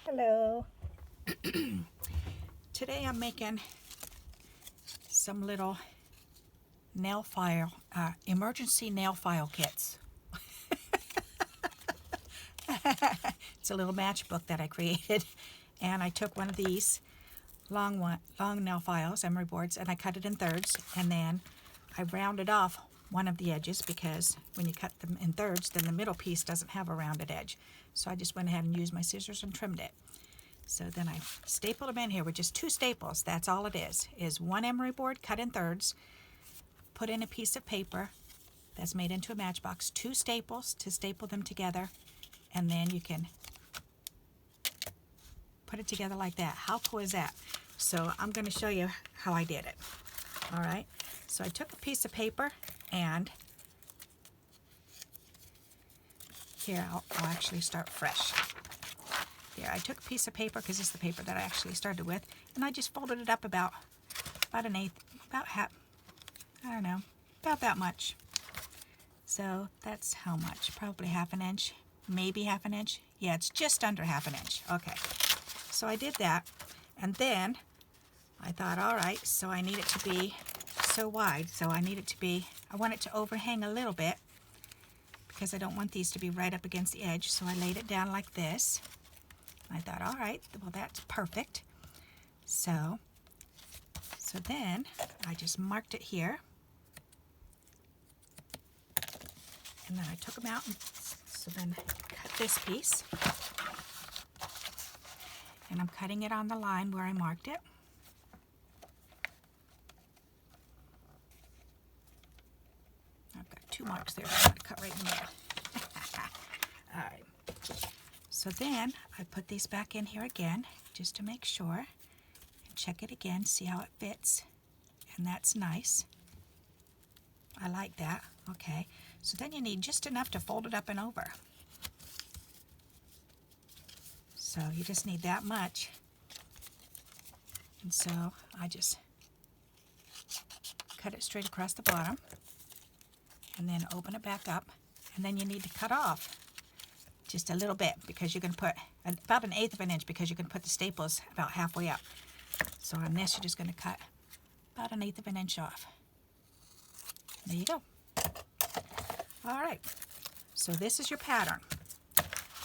Hello. Today I'm making some little nail file, emergency nail file kits. It's a little matchbook that I created, and I took one of these long nail files, emery boards, and I cut it in thirds, and then I rounded off one of the edges because when you cut them in thirds, then the middle piece doesn't have a rounded edge. So I just went ahead and used my scissors and trimmed it. So then I stapled them in here with just 2 staples. That's all it is one emery board cut in thirds, put in a piece of paper that's made into a matchbox, 2 staples to staple them together, and then you can put it together like that. How cool is that? So I'm going to show you how I did it. All right, so I took a piece of paper, and here I'll actually start fresh. There, I took a piece of paper because it's the paper that I actually started with, and I just folded it up about an eighth, about half, I don't know, about that much. So that's how much? Probably half an inch, maybe half an inch. Yeah, it's just under half an inch. Okay, so I did that, and then I thought, all right, so I need it to be so wide, so I want it to overhang a little bit because I don't want these to be right up against the edge. So I laid it down like this. I thought, all right, well, that's perfect. So then I just marked it here, and then I took them out, and so then cut this piece, and I'm cutting it on the line where I marked it. I've got 2 marks there, I'm going to cut right in the middle. All right. So then I put these back in here again just to make sure, and check it again, see how it fits, and that's nice. I like that. Okay, so then you need just enough to fold it up and over. So you just need that much, and so I just cut it straight across the bottom, and then open it back up, and then you need to cut off just a little bit because you can put about 1/8 of an inch because you can put the staples about halfway up. So on this, you're just going to cut about 1/8 of an inch off. There you go. All right, so this is your pattern.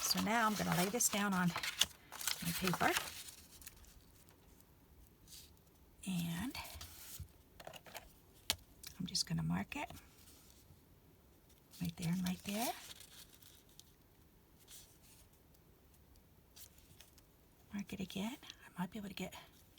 So now I'm going to lay this down on my paper, and I'm just going to mark it right there and right there. Mark it again. I might be able to get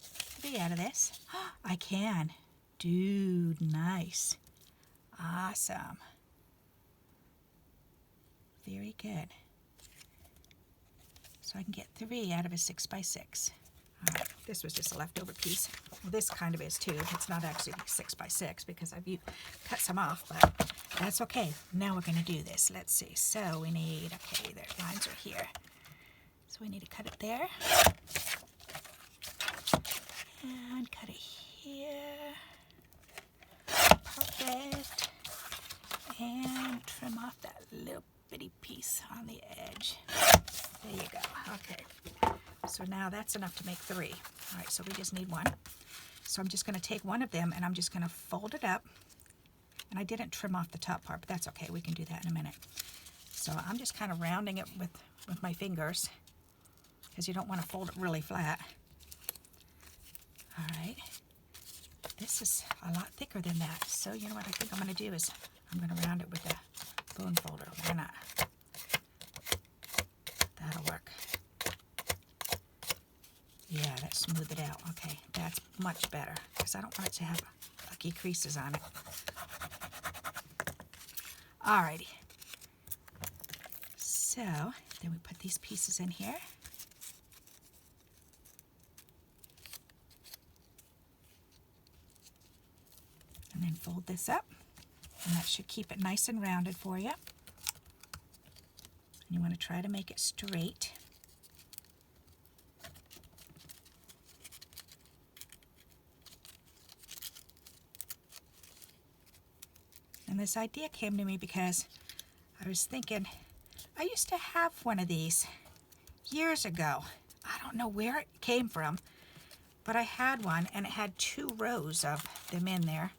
3 out of this. I can. Dude, nice. Awesome. Very good. So I can get 3 out of a 6x6. All right, this was just a leftover piece. Well, this kind of is too. It's not actually 6x6 because I've cut some off, but that's okay. Now we're going to do this. Let's see. So we need, okay, their lines are here. So we need to cut it there. And cut it here. Perfect. And trim off that little bitty piece on the edge. There you go. Okay. So now that's enough to make 3. All right, so we just need 1. So I'm just going to take one of them, and I'm just going to fold it up. And I didn't trim off the top part, but that's okay. We can do that in a minute. So I'm just kind of rounding it with my fingers because you don't want to fold it really flat. All right. This is a lot thicker than that. So you know what I think I'm going to do is I'm going to round it with a bone folder. Why not? That'll work. Yeah, that smoothed it out. Okay, that's much better because I don't want it to have lucky creases on it. Alrighty. So then we put these pieces in here. And then fold this up, and that should keep it nice and rounded for you. And you want to try to make it straight. And this idea came to me because I was thinking, I used to have one of these years ago. I don't know where it came from, but I had one and it had 2 rows of them in there,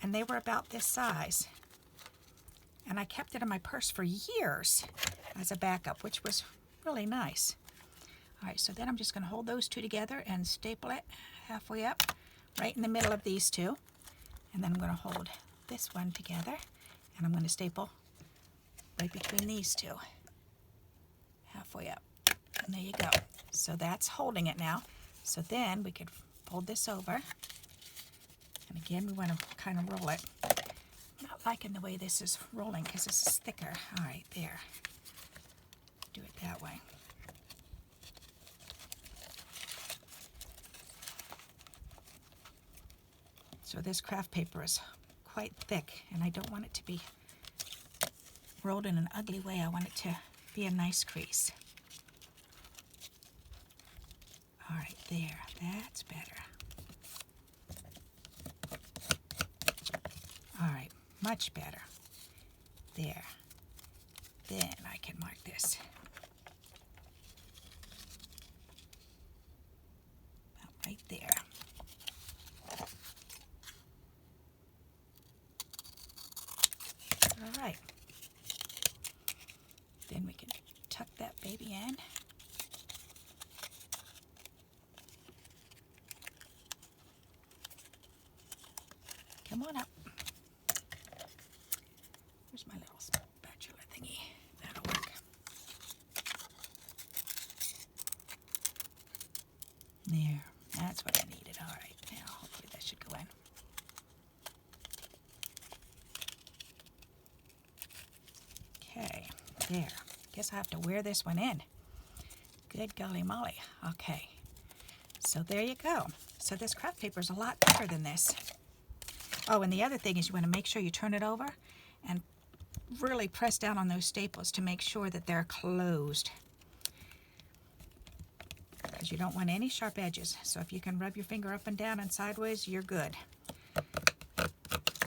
and they were about this size. And I kept it in my purse for years as a backup, which was really nice. All right, so then I'm just going to hold those 2 together and staple it halfway up, right in the middle of these 2. And then I'm going to hold this one together, and I'm going to staple right between these 2, halfway up. And there you go. So that's holding it now. So then we could fold this over. And again, we want to kind of roll it. I'm not liking the way this is rolling because this is thicker. All right, there. Do it that way. So this craft paper is quite thick, and I don't want it to be rolled in an ugly way. I want it to be a nice crease. All right, there. That's better. All right, much better. There. Then I can mark this. About right there. All right. Then we can tuck that baby in. Come on up. Where's my little spatula thingy? That'll work. There. That's what I needed. All right. Now, hopefully that should go in. Okay. There. Guess I have to wear this one in. Good golly molly. Okay. So there you go. So this craft paper is a lot thicker than this. Oh, and the other thing is you want to make sure you turn it over and really press down on those staples to make sure that they're closed, because you don't want any sharp edges. So if you can rub your finger up and down and sideways, you're good.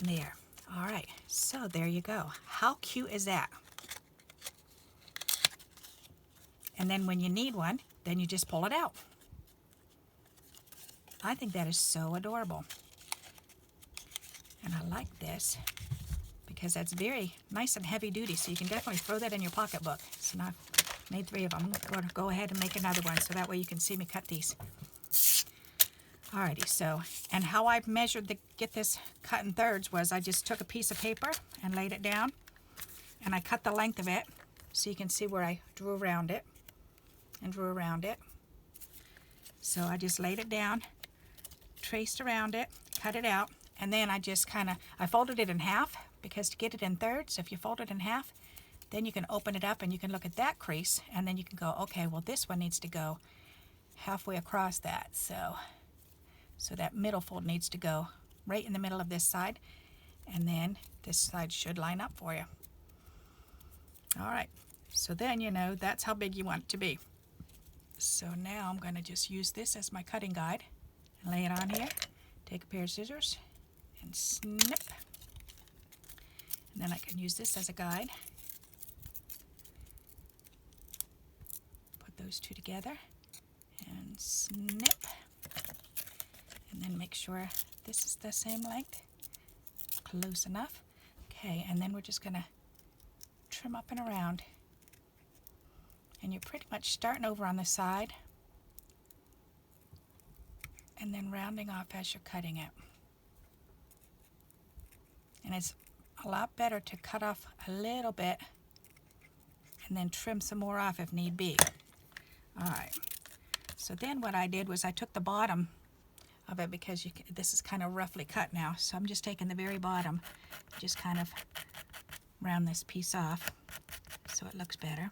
There. All right. So there you go. How cute is that? And then when you need one, then you just pull it out. I think that is so adorable. And I like this because that's very nice and heavy duty, so you can definitely throw that in your pocketbook. So now I've made 3 of them. I'm going to go ahead and make another one so that way you can see me cut these. Alrighty, so, and how I've measured to get this cut in thirds was I just took a piece of paper and laid it down, and I cut the length of it so you can see where I drew around it and drew around it. So I just laid it down, traced around it, cut it out, and then I just I folded it in half, because to get it in thirds, if you fold it in half, then you can open it up and you can look at that crease, and then you can go, okay, well this one needs to go halfway across that. So that middle fold needs to go right in the middle of this side, and then this side should line up for you. All right, so then you know that's how big you want it to be. So now I'm going to just use this as my cutting guide and lay it on here. Take a pair of scissors and snip. And then I can use this as a guide. Put those 2 together and snip. And then make sure this is the same length. Close enough. Okay, and then we're just going to trim up and around. And you're pretty much starting over on the side and then rounding off as you're cutting it. And it's a lot better to cut off a little bit and then trim some more off if need be. All right, so then what I did was I took the bottom of it, because this is kind of roughly cut now, so I'm just taking the very bottom, just kind of round this piece off so it looks better.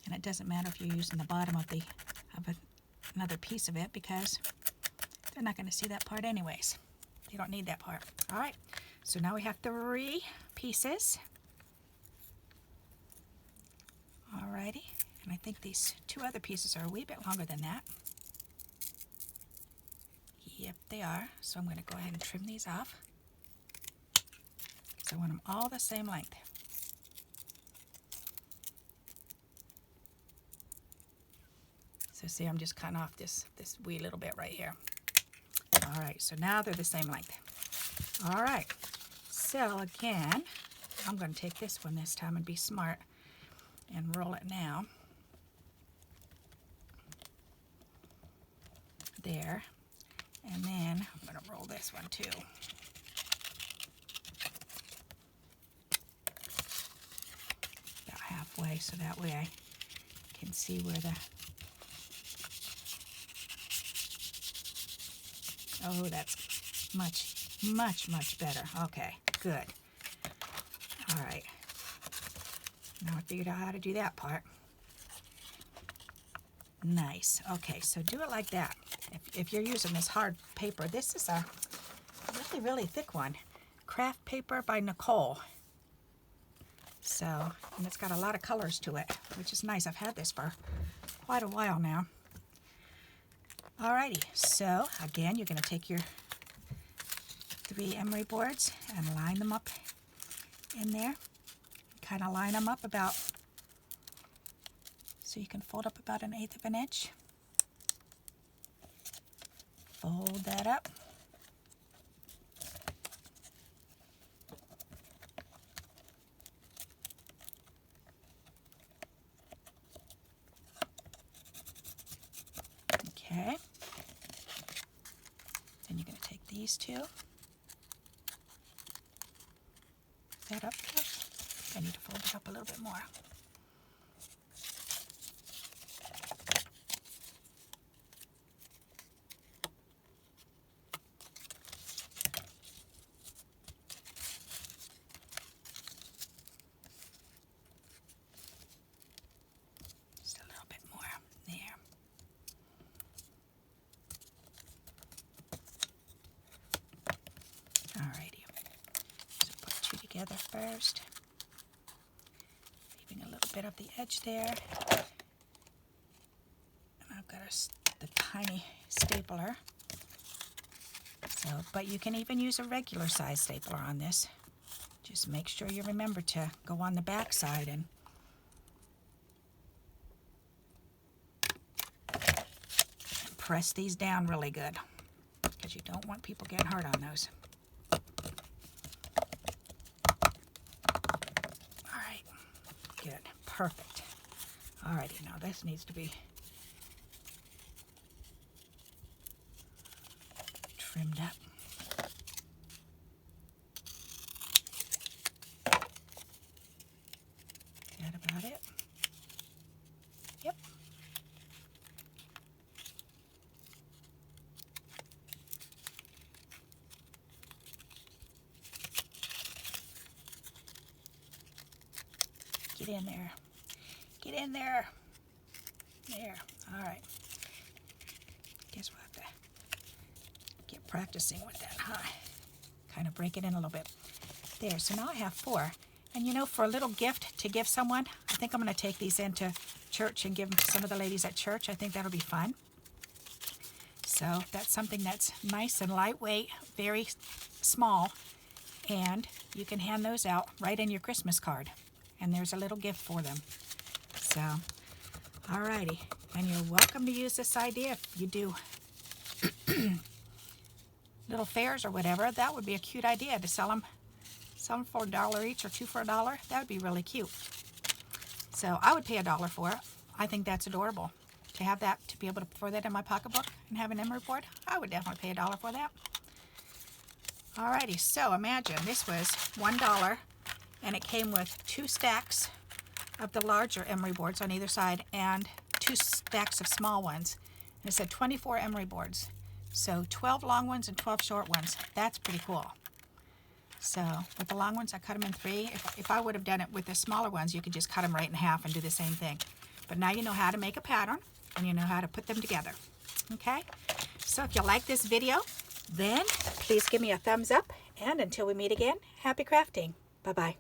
And it doesn't matter if you're using the bottom of another piece of it, because they're not going to see that part anyways. You don't need that part. All right, so now we have 3 pieces. Alrighty, and I think these 2 other pieces are a wee bit longer than that. Yep, they are. So I'm going to go ahead and trim these off, because I want them all the same length. So see, I'm just cutting off this wee little bit right here. All right, so now they're the same length. All right, so again, I'm going to take this one this time and be smart and roll it now. There. And then I'm going to roll this one too. About halfway, so that way I can see where the... Oh, that's much better. Okay, good. All right. Now I figured out how to do that part. Nice. Okay, so do it like that. If you're using this hard paper, this is a really thick one. Craft Paper by Nicole. So, and it's got a lot of colors to it, which is nice. I've had this for quite a while now. Alrighty, so again, you're going to take your 3 emery boards and line them up in there. Kind of line them up about, so you can fold up about 1/8 of an inch. Fold that up. Okay. Then you're going to take these two. That up there. I need to fold it up a little bit more. Just a little bit more there. Alrighty. So put 2 together first. Leaving a little bit of the edge there. And I've got the tiny stapler. So, but you can even use a regular size stapler on this. Just make sure you remember to go on the back side and press these down really good, because you don't want people getting hurt on those. All right, good, perfect. All righty, now this needs to be trimmed up. Is that about it? Yep. Get in there. Get in there. There. All right. Guess we'll have to get practicing with that, huh? Kind of break it in a little bit. There. So now I have 4. And you know, for a little gift to give someone, I think I'm going to take these into church and give them to some of the ladies at church. I think that'll be fun. So that's something that's nice and lightweight, very small, and you can hand those out right in your Christmas card. And there's a little gift for them. So, alrighty. And you're welcome to use this idea if you do little fairs or whatever. That would be a cute idea to sell them for $1 each or 2 for $1. That would be really cute. So I would pay $1 for it. I think that's adorable. To have that, to be able to throw that in my pocketbook and have an emery board, I would definitely pay $1 for that. Alrighty, so imagine this was $1 and it came with 2 stacks of the larger emery boards on either side and 2 stacks of small ones. And it said 24 emery boards. So 12 long ones and 12 short ones. That's pretty cool. So with the long ones, I cut them in 3. If I would have done it with the smaller ones, you could just cut them right in half and do the same thing. But now you know how to make a pattern and you know how to put them together. Okay? So if you like this video, then please give me a thumbs up. And until we meet again, happy crafting. Bye-bye.